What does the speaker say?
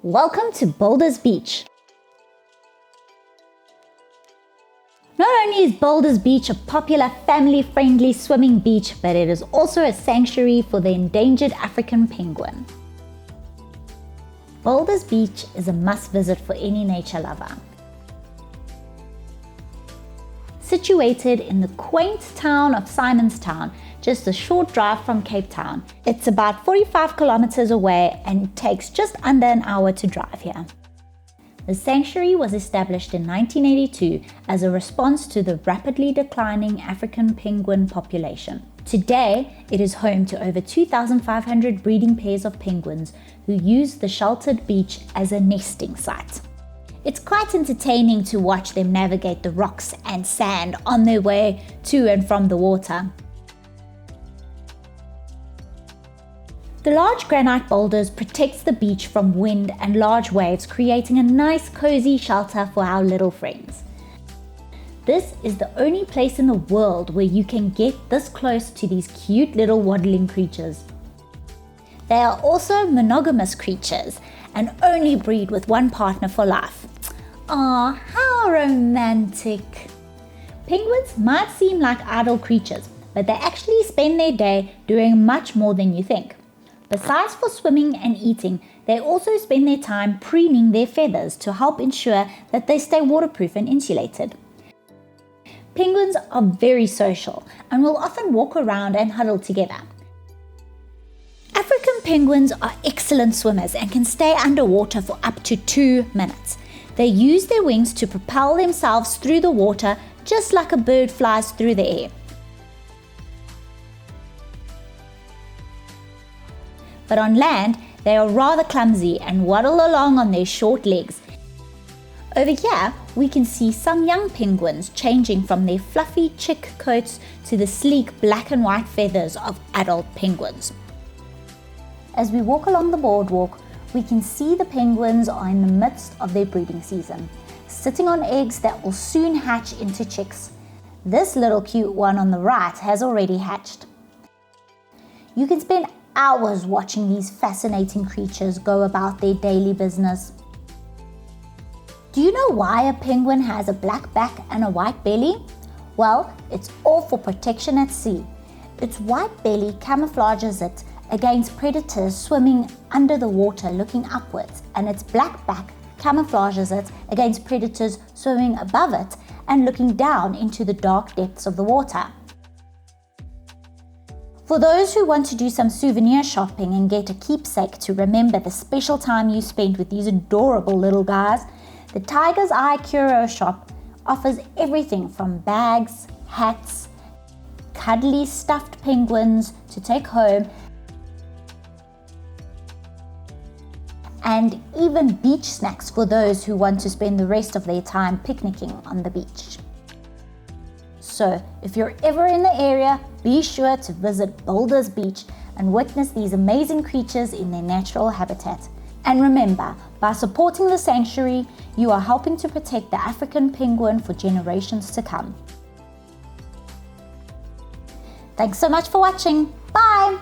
Welcome to Boulders Beach. Not only is Boulders Beach a popular family-friendly swimming beach, but it is also a sanctuary for the endangered African penguin. Boulders Beach is a must-visit for any nature lover. Situated in the quaint town of Simonstown, just a short drive from Cape Town. It's about 45 kilometers away and takes just under an hour to drive here. The sanctuary was established in 1982 as a response to the rapidly declining African penguin population. Today, it is home to over 2,500 breeding pairs of penguins who use the sheltered beach as a nesting site. It's quite entertaining to watch them navigate the rocks and sand on their way to and from the water. The large granite boulders protects the beach from wind and large waves, creating a nice cozy shelter for our little friends. This is the only place in the world where you can get this close to these cute little waddling creatures. They are also monogamous creatures and only breed with one partner for life. Aw, how romantic! Penguins might seem like idle creatures, but they actually spend their day doing much more than you think. Besides for swimming and eating, they also spend their time preening their feathers to help ensure that they stay waterproof and insulated. Penguins are very social and will often walk around and huddle together. African penguins are excellent swimmers and can stay underwater for up to 2 minutes. They use their wings to propel themselves through the water just like a bird flies through the air. But on land, they are rather clumsy and waddle along on their short legs. Over here, we can see some young penguins changing from their fluffy chick coats to the sleek black and white feathers of adult penguins. As we walk along the boardwalk, we can see the penguins are in the midst of their breeding season, sitting on eggs that will soon hatch into chicks. This little cute one on the right has already hatched. You can spend hours watching these fascinating creatures go about their daily business. Do you know why a penguin has a black back and a white belly? Well, it's all for protection at sea. Its white belly camouflages it against predators swimming under the water looking upwards, and its black back camouflages it against predators swimming above it and looking down into the dark depths of the water. For those who want to do some souvenir shopping and get a keepsake to remember the special time you spent with these adorable little guys, the Tiger's Eye Curio Shop offers everything from bags, hats, cuddly stuffed penguins to take home, and even beach snacks for those who want to spend the rest of their time picnicking on the beach. So, if you're ever in the area, be sure to visit Boulders Beach and witness these amazing creatures in their natural habitat. And remember, by supporting the sanctuary, you are helping to protect the African penguin for generations to come. Thanks so much for watching. Bye!